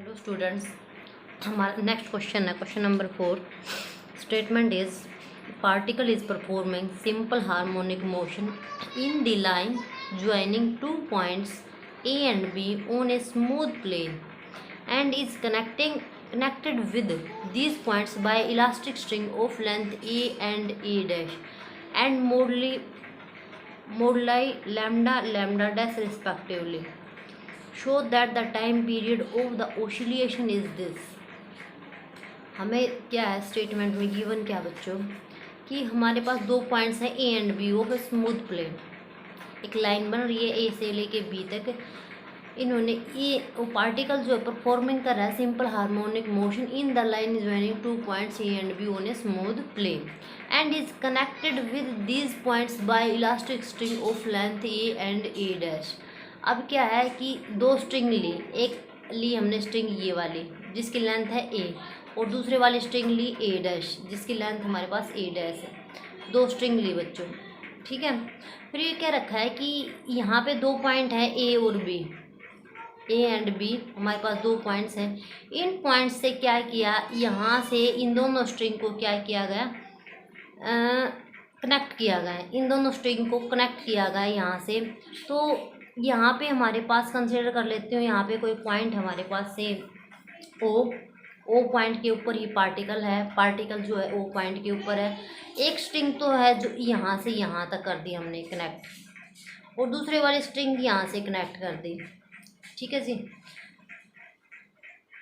Hello students, हमारा next question है question number 4। Statement is particle is performing simple harmonic motion in the line joining two points A and B on a smooth plane and is connected with these points by elastic string of length a and a dash and moduli lambda dash respectively. Show that the time period of the oscillation is this. हमें क्या है statement में given क्या बच्चों कि हमारे पास दो points हैं A and B of smooth plane. एक लाइन बन रही है ए से लेके बी तक। इन्होंने ये पार्टिकल जो है परफॉर्मिंग कर रहा है simple harmonic motion in the line joining two points A and B on a smooth plane and is connected with these points by elastic string of length a and A dash. अब क्या है कि दो string ली, एक ली हमने string ये वाली जिसकी लेंथ है ए और दूसरे वाली स्ट्रिंग ली ए डैश जिसकी लेंथ हमारे पास ए डैश है। दो स्ट्रिंग ली बच्चों, ठीक है। फिर ये क्या रखा है कि यहाँ पे दो पॉइंट है ए और बी, ए एंड बी हमारे पास दो पॉइंट्स हैं। इन पॉइंट्स से क्या किया, यहाँ से इन दोनों स्ट्रिंग को क्या किया गया, कनेक्ट किया गया। इन दोनों स्ट्रिंग को कनेक्ट किया गया यहाँ से। तो यहाँ पे हमारे पास कंसिडर कर लेते हो, यहाँ पे कोई पॉइंट हमारे पास से ओ पॉइंट के ऊपर ही पार्टिकल है। पार्टिकल जो है ओ पॉइंट के ऊपर है। एक स्ट्रिंग तो है जो यहाँ से यहाँ तक कर दी हमने कनेक्ट, और दूसरे वाली स्ट्रिंग यहाँ से कनेक्ट कर दी, ठीक है जी।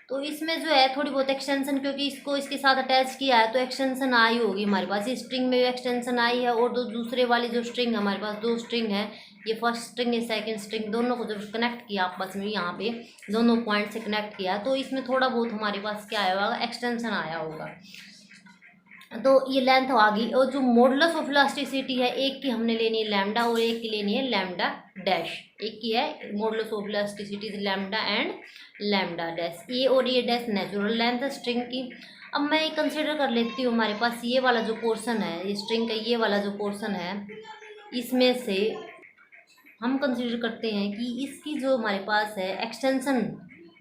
तो इसमें जो है थोड़ी बहुत एक्सटेंशन, क्योंकि इसको इसके साथ अटैच किया है तो एक्सटेंशन आई होगी हमारे पास। इस स्ट्रिंग में एक्सटेंशन आई है और दूसरे वाली जो स्ट्रिंग हमारे पास दो स्ट्रिंग है, ये फर्स्ट स्ट्रिंग है सेकंड स्ट्रिंग, दोनों को जब कनेक्ट किया आपस में यहाँ पे दोनों पॉइंट से कनेक्ट किया तो इसमें थोड़ा बहुत हमारे पास क्या आया होगा, एक्सटेंशन आया होगा। तो ये लेंथ आ गई। और जो मॉडुलस ऑफ इलास्टिसिटी है, एक की हमने लेनी है लैम्डा और एक की लेनी है लैम्डा डैश। एक की है modulus of elasticity lambda and lambda dash. A और ए डैश नेचुरल लेंथ है स्ट्रिंग की। अब मैं कंसिडर कर लेती हूँ हमारे पास ये वाला जो पोर्शन है, ये स्ट्रिंग का ये वाला जो पोर्शन है, इसमें से हम कंसिडर करते हैं कि इसकी जो हमारे पास है एक्सटेंशन,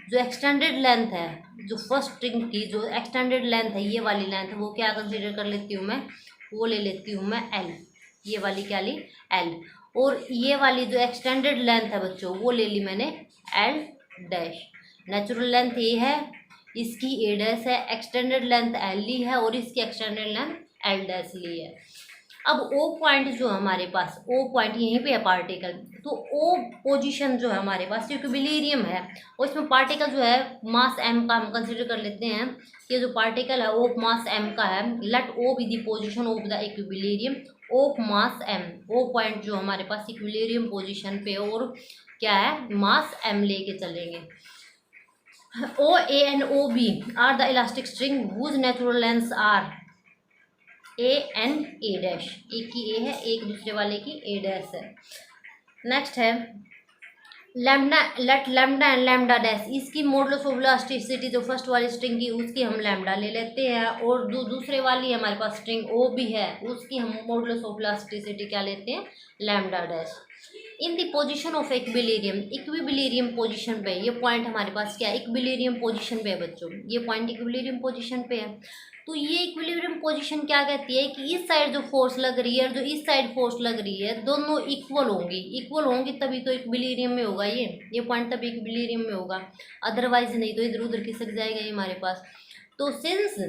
जो एक्सटेंडेड लेंथ है, जो फर्स्ट स्ट्रिंग की जो एक्सटेंडेड लेंथ है, ये वाली लेंथ है, वो क्या कंसिडर कर लेती हूँ मैं, वो ले लेती हूँ मैं एल। ये वाली क्या ली, एल। और ये वाली जो एक्सटेंडेड लेंथ है बच्चों, वो ले ली मैंने एल डैश। नेचुरल लेंथ ये है, इसकी ए डैश है, एक्सटेंडेड लेंथ एल ली है और इसकी एक्सटेंडेड लेंथ एल डैश ली है। अब ओ पॉइंट जो है हमारे पास, ओ पॉइंट यहीं पे है पार्टिकल, तो ओ पोजीशन जो है हमारे पास इक्विलिब्रियम है और इसमें पार्टिकल जो है मास एम का हम कंसिडर कर लेते हैं कि जो पार्टिकल है वो मास एम का है। Let O be the position of the equilibrium of mass M. O point जो हमारे पास इक्विलिब्रियम पोजीशन पे और क्या है, मास एम लेके चलेंगे। O A and O B are the elastic string whose natural lengths are A and A dash. एक की ए है, एक दूसरे वाले की ए डैश है। नेक्स्ट है lambda, let lambda and lambda dash. इसकी मॉडुलस ऑफ इलास्टिसिटी जो फर्स्ट वाली स्ट्रिंग की उसकी हम लैम्डा ले लेते हैं और दूसरे वाली हमारे पास स्ट्रिंग ओ भी है, उसकी हम मॉडुलस ऑफ इलास्टिसिटी क्या लेते हैं, lambda dash. In the position of equilibrium, equilibrium position पे ये पॉइंट हमारे पास क्या है, इक्विलिब्रियम पोजीशन पे है बच्चों। ये पॉइंट इक्विलिब्रियम पोजीशन पे है। तो ये इक्विलिब्रियम पोजीशन क्या कहती है कि इस साइड जो फोर्स लग रही है और जो इस साइड फोर्स लग रही है दोनों इक्वल होंगी। इक्वल होंगी तभी तो इक्विलिब्रियम में होगा ये पॉइंट तभी इक्विलिब्रियम में होगा, अदरवाइज नहीं तो इधर उधर खिसक जाएगा ये हमारे पास। तो since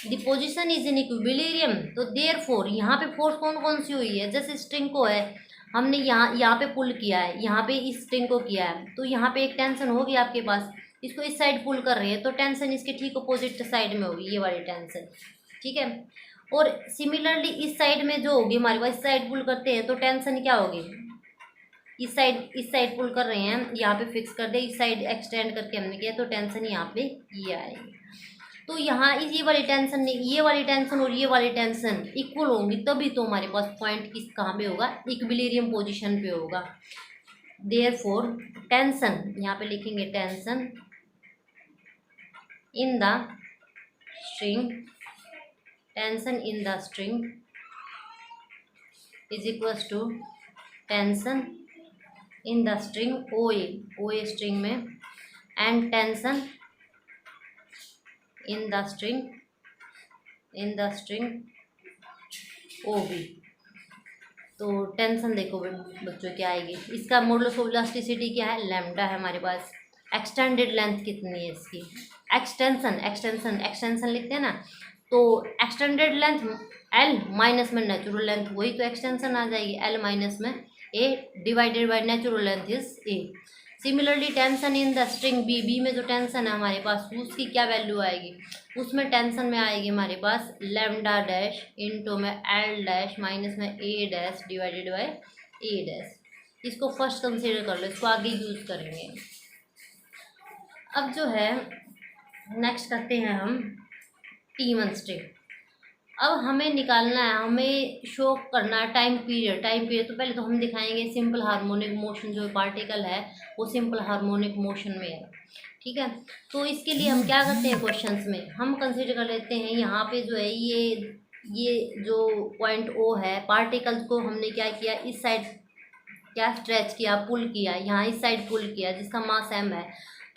the position is in equilibrium, तो देयरफॉर यहाँ पे फोर्स कौन कौन सी हुई है, जैसे स्ट्रिंग को है हमने यहाँ पे पुल किया है, यहाँ पे इस स्ट्रिंग को किया है, तो यहाँ पे एक टेंशन होगी आपके पास, इसको इस साइड पुल कर रही है तो टेंशन इसके ठीक अपोजिट साइड में होगी, ये वाली टेंशन, ठीक है। और सिमिलरली इस साइड में जो होगी हमारे पास, इस साइड पुल करते हैं तो टेंशन क्या होगी, इस साइड पुल कर रहे हैं, यहाँ पे फिक्स कर दे, इस साइड एक्सटेंड करके हमने किया तो टेंशन यहाँ पे ये आएगी। तो यहाँ ये वाली टेंशन नहीं, ये वाली टेंशन और ये वाली टेंशन इक्वल होंगी तभी तो हमारे पास पॉइंट किस कहाँ पे होगा, इक्विलिब्रियम पोजीशन पे होगा। देयरफॉर टेंशन, यहाँ पे लिखेंगे tension in the string, tension in the string is equals to tension in the string OA string में and tension in the string O B. तो टेंशन देखो बच्चों क्या आएगी, इसका मॉडुलस ऑफ इलास्टिसिटी क्या है, लैम्डा है हमारे पास। एक्सटेंडेड लेंथ कितनी है इसकी, एक्सटेंशन लिखते हैं ना, तो एक्सटेंडेड लेंथ एल माइनस में नेचुरल लेंथ, वही तो एक्सटेंशन आ जाएगी, एल माइनस में A divided by natural length is A. Similarly tension in the string B, B में जो टेंशन है हमारे पास उसकी क्या वैल्यू आएगी, उसमें टेंशन में आएगी हमारे पास लैम्डा डैश इंटू में एल डैश माइनस में A dash divided by A dash. इसको फर्स्ट कंसीडर कर लो, इसको आगे यूज करेंगे। अब जो है नेक्स्ट करते हैं हम T1 स्ट्रिंग। अब हमें निकालना है, हमें शो करना है टाइम पीरियड। तो पहले तो हम दिखाएंगे सिंपल हार्मोनिक मोशन, जो पार्टिकल है वो सिंपल हार्मोनिक मोशन में है, ठीक है। तो इसके लिए हम क्या करते हैं, क्वेश्चंस में हम कंसीडर कर लेते हैं यहाँ पे जो है ये जो पॉइंट O है, पार्टिकल्स को हमने क्या किया, इस साइड क्या स्ट्रेच किया, पुल किया, यहाँ इस साइड पुल किया, जिसका मास m है।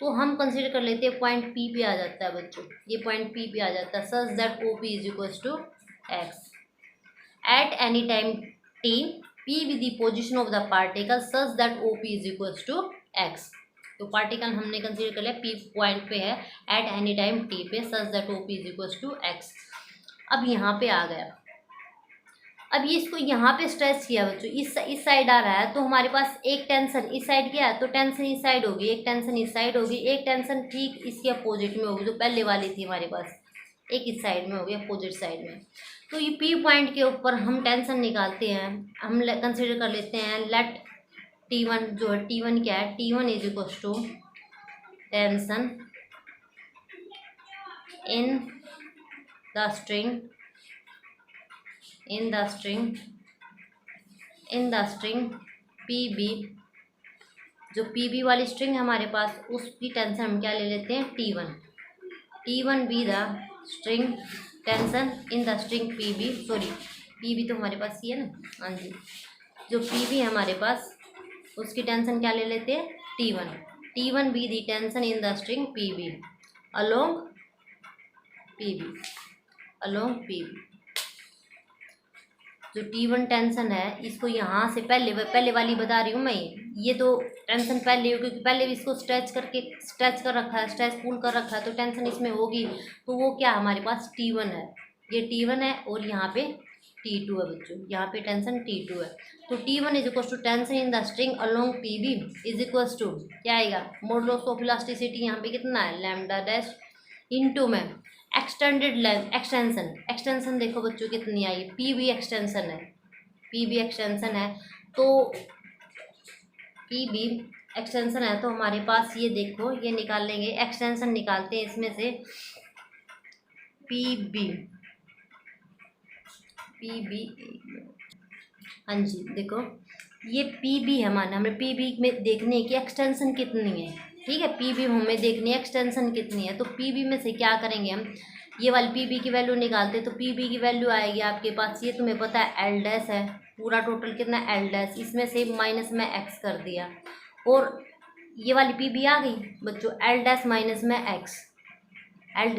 तो हम कंसीडर कर लेते हैं पॉइंट P पे आ जाता है बच्चों, ये पॉइंट P पे आ जाता है, such that OP is equal to x at any time t P with the position of the particle such that OP is equal to x। तो पार्टिकल हमने कंसीडर कर लिया P पॉइंट पे है एट एनी टाइम t पे, such that OP is equal to x। अब यहाँ पे आ गया, अब ये इसको यहाँ पे स्ट्रेच किया बच्चों, इस साइड आ रहा है, तो हमारे पास एक टेंशन इस साइड क्या है, तो टेंशन इस साइड होगी, एक टेंशन इस साइड होगी, एक टेंशन ठीक इसके अपोजिट में होगी, जो पहले वाली थी हमारे पास, एक इस साइड में होगी अपोजिट साइड में। तो ये P पॉइंट के ऊपर हम टेंशन निकालते हैं, हम कंसिडर कर लेते हैं लेट T1 जो है, T1 क्या है, T1 is equal to tension in the string PB। जो PB वाली स्ट्रिंग है हमारे पास, उसकी टेंशन हम क्या ले लेते हैं, T1 be the string tension in the string PB, sorry PB तो हमारे पास ये है ना, हाँ जी, जो PB है हमारे पास उसकी टेंशन क्या ले लेते हैं, T1 be the tension in the string PB along PB। जो T1 टेंशन है, इसको यहाँ से पहले वाली बता रही हूँ मैं, ये तो टेंशन पहले, क्योंकि पहले भी इसको स्ट्रेच कर रखा है, स्ट्रेच पुल कर रखा है, तो टेंशन इसमें होगी, तो वो क्या हमारे पास T1 है, ये T1 है, और यहाँ पे T2 है बच्चों, यहाँ पे टेंशन T2 है। तो T1 is equal to tension in the string along PB is equal to क्या आएगा, मॉडुलस ऑफ इलास्टिसिटी यहाँ पे कितना है, लैम्डा डैश इंटू में एक्सटेंडेड लेंथ एक्सटेंशन देखो बच्चों कितनी आई, PB एक्सटेंशन है, तो PB एक्सटेंशन है, तो हमारे पास ये देखो, ये निकाल लेंगे, एक्सटेंशन निकालते हैं इसमें से PB, हाँ जी देखो ये PB है, माना हमें PB में देखने की एक्सटेंशन कितनी है, ठीक है, PB हमें देखनी है एक्सटेंशन कितनी है। तो PB में से क्या करेंगे हम, ये वाली PB की वैल्यू निकालते, तो PB की वैल्यू आएगी आपके पास, ये तुम्हें पता है L डैश है, पूरा टोटल कितना L डैश, इसमें से माइनस में x कर दिया, और ये वाली PB आ गई बच्चों, L डैश माइनस में x,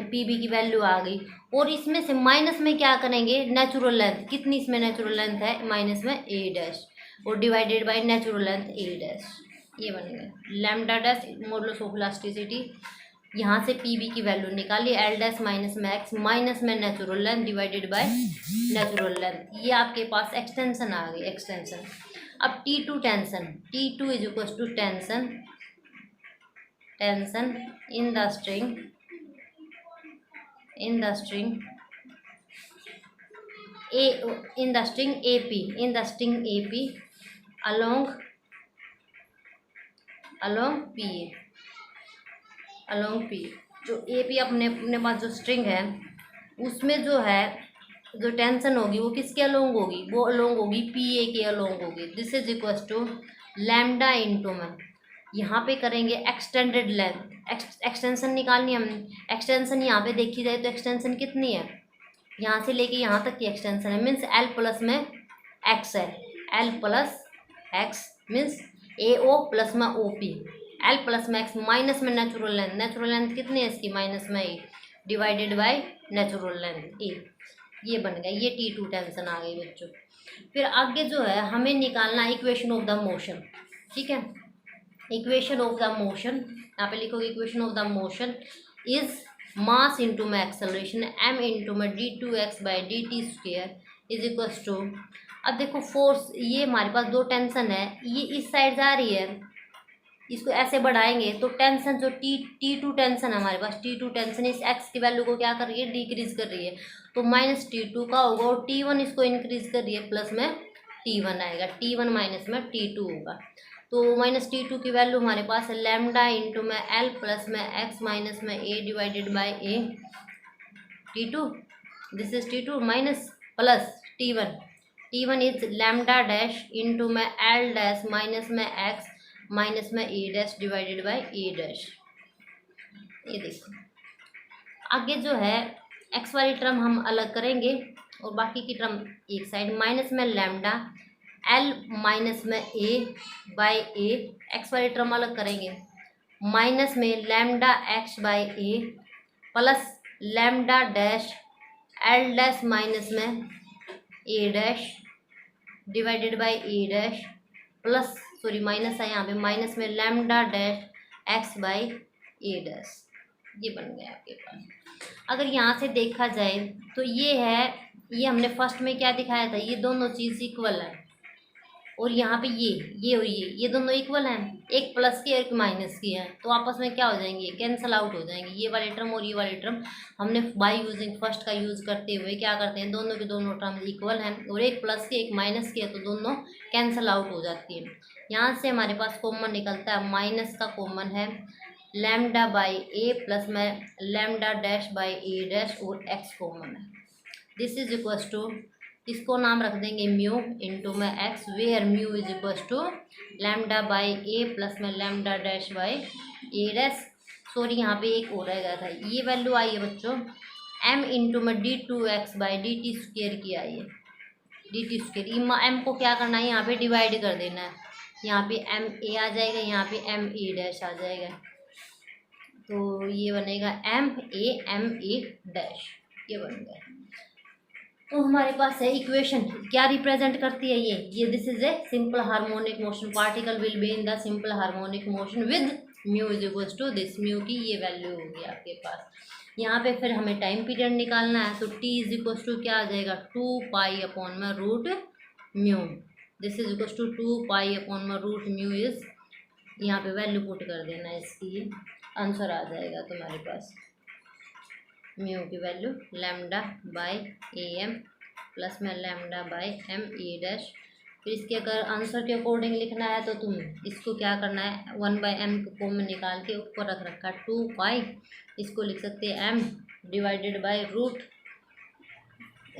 PB की वैल्यू आ गई, और इसमें से माइनस में क्या करेंगे, नेचुरल लेंथ कितनी, इसमें नेचुरल लेंथ है माइनस में a डैश, और divided by natural length a dash, ये बनेगा lambda dash modulus of elasticity. यहाँ से PB की वैल्यू निकाली, L डैश माइनस में x माइनस में natural length divided by natural length, ये आपके पास एक्सटेंशन आ गई, एक्सटेंशन। अब T2 tension, T2 is equal to tension in the string AP along P। जो AP अपने पास जो स्ट्रिंग है, उसमें जो है जो टेंशन होगी वो किसके अलोंग होगी, वो अलोंग होगी PA के अलोंग होगी। This is equal to lambda into में, यहाँ पे करेंगे एक्सटेंडेड लेंथ, एक्सटेंशन निकालनी हम, एक्सटेंशन यहाँ पे देखी जाए तो एक्सटेंशन कितनी है, यहाँ से लेके यहाँ तक की एक्सटेंशन है, मीन्स L प्लस में x है, L plus x means AO plus में OP, L प्लस में x माइनस में नेचुरल लेंथ कितनी है इसकी माइनस में 8, डिवाइडेड बाय नेचुरल लेंथ ए। ये बन गया, ये T2 टेंशन आ गई बच्चों। फिर आगे जो है हमें निकालना इक्वेशन ऑफ द मोशन, ठीक है। इक्वेशन ऑफ द मोशन यहाँ पे लिखोगे, equation of the motion is mass into में एक्सेलरेशन m इंटू में d2x/dt² इज इक्वल टू, अब देखो फोर्स, ये हमारे पास दो टेंशन है, ये इस साइड जा रही है, इसको ऐसे बढ़ाएंगे तो टेंशन जो T2 टेंशन है हमारे पास, T2 टेंशन इस x की वैल्यू को क्या कर रही है, डिक्रीज कर रही है, तो माइनस T2 का होगा, और T1 इसको इंक्रीज कर रही है, प्लस में T1 आएगा, T1 माइनस में T2 होगा। तो माइनस T2 की वैल्यू हमारे पास है लैम्डा इंटू में L प्लस में x माइनस में a divided by a T2, this is T2 minus plus T1 is lambda dash into में L डैश माइनस में x माइनस में a dash divided by a dash. ये देखो आगे जो है x वाली टर्म हम अलग करेंगे और बाकी की टर्म एक साइड, माइनस में लैम्डा L माइनस में a बाई a, x वाली टर्म अलग करेंगे, माइनस में lambda x by a plus lambda dash L dash minus में a dash divided by a dash plus, sorry minus है यहाँ पे, माइनस में lambda dash x by a dash. ये बन गया आपके पास। अगर यहाँ से देखा जाए तो ये है, ये हमने फर्स्ट में क्या दिखाया था, ये दोनों चीज़ इक्वल है, और यहाँ पे ये और ये दोनों इक्वल हैं, एक प्लस की और एक माइनस की है, तो आपस में क्या हो जाएंगे, कैंसल आउट हो जाएंगे, ये वाली टर्म और ये वाली टर्म। हमने बाय यूजिंग फर्स्ट का यूज़ करते हुए क्या करते हैं, दोनों के दोनों टर्म इक्वल हैं, और एक प्लस की एक माइनस की है, तो दोनों कैंसल आउट हो जाती है। यहाँ से हमारे पास कॉमन निकलता है, माइनस का कॉमन है लैम्डा बाई ए प्लस में lambda dash by a dash, और एक्स कॉमन है, दिस इज इक्वल टू, इसको नाम रख देंगे म्यू इंटू में x, where mu is equal to lambda by a plus में lambda dash by a dash. Sorry यहाँ पे एक और रह गया था, ये वैल्यू आई है बच्चों m इंटू में d2x/dt² की आई है, dt²। एम को क्या करना है, यहाँ पे डिवाइड कर देना है, यहाँ पे एम ए आ जाएगा, यहाँ पे एम ए डैश आ जाएगा, तो ये बनेगा एम ए डैश, ये बन गया। तो हमारे पास है इक्वेशन, क्या रिप्रेजेंट करती है ये this is a simple harmonic motion, particle will be in the simple harmonic motion with mu is equal to this, mu की ये वैल्यू होगी आपके पास। यहाँ पे फिर हमें टाइम पीरियड निकालना है, तो टी इज इक्वल टू क्या आ जाएगा, 2 पाई अपॉन में root mu, this is equal to 2 pi upon में रूट म्यू इज, यहाँ पे वैल्यू पुट कर देना है इसकी, ये आंसर आ जाएगा तुम्हारे पास, म्यू की value lambda by a m plus में lambda by m a dash. फिर इसके अगर आंसर के अकॉर्डिंग लिखना है तो तुम इसको क्या करना है, 1/m को कॉमन निकाल के ऊपर रख रखा 2 पाई, इसको लिख सकते हैं m डिवाइडेड बाई रूट,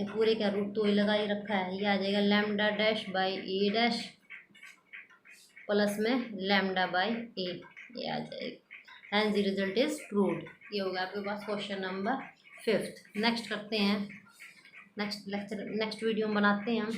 पूरे का रूट तो ही लगा ही रखा है, ये आ जाएगा lambda dash by a dash plus में लैम्डा बाई ए, ये आ जाएगा, hence the result is proved. ये होगा आपके पास क्वेश्चन नंबर 5। नेक्स्ट करते हैं, नेक्स्ट वीडियो में बनाते हैं हम।